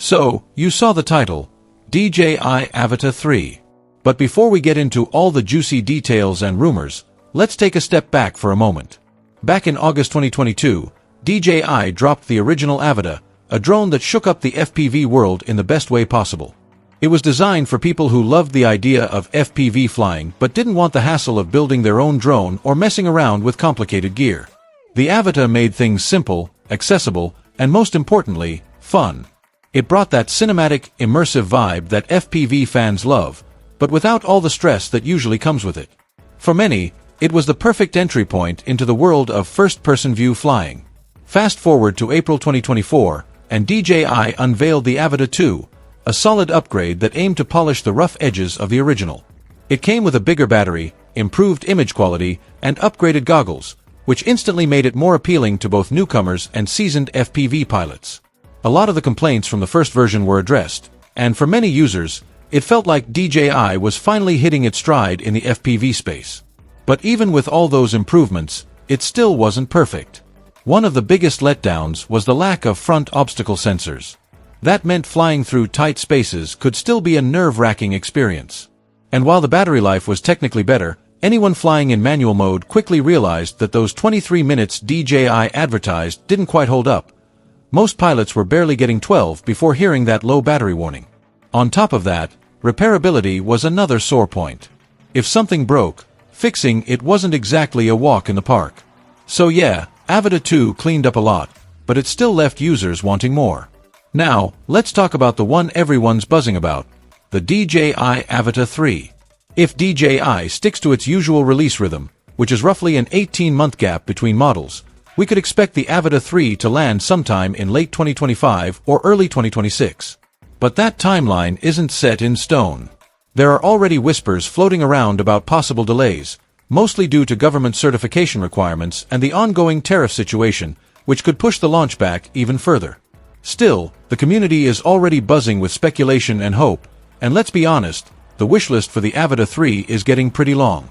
So, you saw the title, DJI Avata 3. But before we get into all the juicy details and rumors, let's take a step back for a moment. Back in August 2022, DJI dropped the original Avata, a drone that shook up the FPV world in the best way possible. It was designed for people who loved the idea of FPV flying but didn't want the hassle of building their own drone or messing around with complicated gear. The Avata made things simple, accessible, and most importantly, fun. It brought that cinematic, immersive vibe that FPV fans love, but without all the stress that usually comes with it. For many, it was the perfect entry point into the world of first-person view flying. Fast forward to April 2024, and DJI unveiled the Avata 2, a solid upgrade that aimed to polish the rough edges of the original. It came with a bigger battery, improved image quality, and upgraded goggles, which instantly made it more appealing to both newcomers and seasoned FPV pilots. A lot of the complaints from the first version were addressed, and for many users, it felt like DJI was finally hitting its stride in the FPV space. But even with all those improvements, it still wasn't perfect. One of the biggest letdowns was the lack of front obstacle sensors. That meant flying through tight spaces could still be a nerve-wracking experience. And while the battery life was technically better, anyone flying in manual mode quickly realized that those 23 minutes DJI advertised didn't quite hold up. Most pilots were barely getting 12 before hearing that low battery warning. On top of that, repairability was another sore point. If something broke, fixing it wasn't exactly a walk in the park. So yeah, Avata 2 cleaned up a lot, but it still left users wanting more. Now, let's talk about the one everyone's buzzing about, the DJI Avata 3. If DJI sticks to its usual release rhythm, which is roughly an 18-month gap between models, we could expect the Avata 3 to land sometime in late 2025 or early 2026. But that timeline isn't set in stone. There are already whispers floating around about possible delays, mostly due to government certification requirements and the ongoing tariff situation, which could push the launch back even further. Still, the community is already buzzing with speculation and hope, and let's be honest, the wishlist for the Avata 3 is getting pretty long.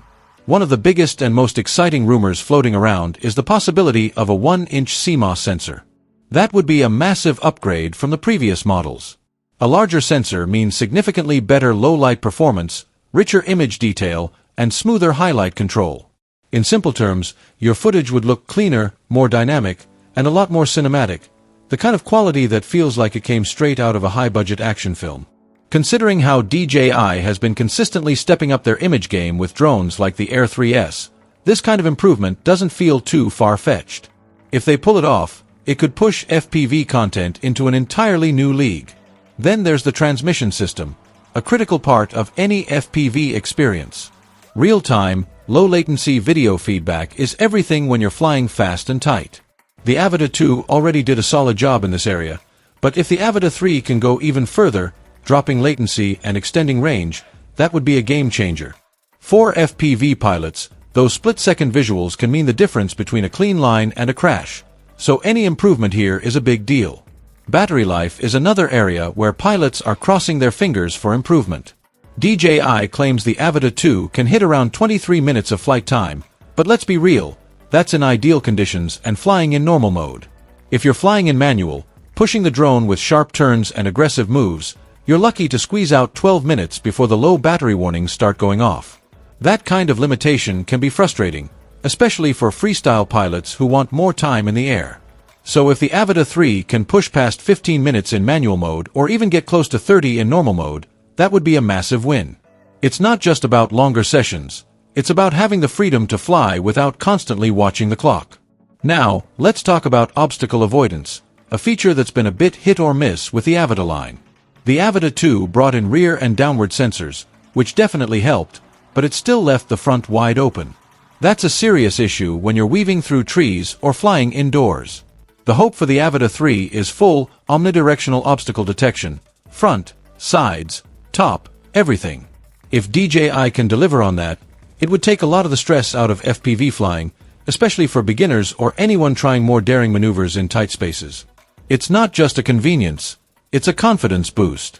One of the biggest and most exciting rumors floating around is the possibility of a 1-inch CMOS sensor. That would be a massive upgrade from the previous models. A larger sensor means significantly better low-light performance, richer image detail, and smoother highlight control. In simple terms, your footage would look cleaner, more dynamic, and a lot more cinematic, the kind of quality that feels like it came straight out of a high-budget action film. Considering how DJI has been consistently stepping up their image game with drones like the Air 3S, this kind of improvement doesn't feel too far-fetched. If they pull it off, it could push FPV content into an entirely new league. Then there's the transmission system, a critical part of any FPV experience. Real-time, low-latency video feedback is everything when you're flying fast and tight. The Avata 2 already did a solid job in this area, but if the Avata 3 can go even further, dropping latency and extending range, that would be a game-changer. For FPV pilots, those split-second visuals can mean the difference between a clean line and a crash, so any improvement here is a big deal. Battery life is another area where pilots are crossing their fingers for improvement. DJI claims the Avata 2 can hit around 23 minutes of flight time, but let's be real, that's in ideal conditions and flying in normal mode. If you're flying in manual, pushing the drone with sharp turns and aggressive moves, you're lucky to squeeze out 12 minutes before the low battery warnings start going off. That kind of limitation can be frustrating, especially for freestyle pilots who want more time in the air. So if the Avata 3 can push past 15 minutes in manual mode or even get close to 30 in normal mode, that would be a massive win. It's not just about longer sessions, it's about having the freedom to fly without constantly watching the clock. Now, let's talk about obstacle avoidance, a feature that's been a bit hit or miss with the Avata line. The Avata 2 brought in rear and downward sensors, which definitely helped, but it still left the front wide open. That's a serious issue when you're weaving through trees or flying indoors. The hope for the Avata 3 is full, omnidirectional obstacle detection, front, sides, top, everything. If DJI can deliver on that, it would take a lot of the stress out of FPV flying, especially for beginners or anyone trying more daring maneuvers in tight spaces. It's not just a convenience, it's a confidence boost.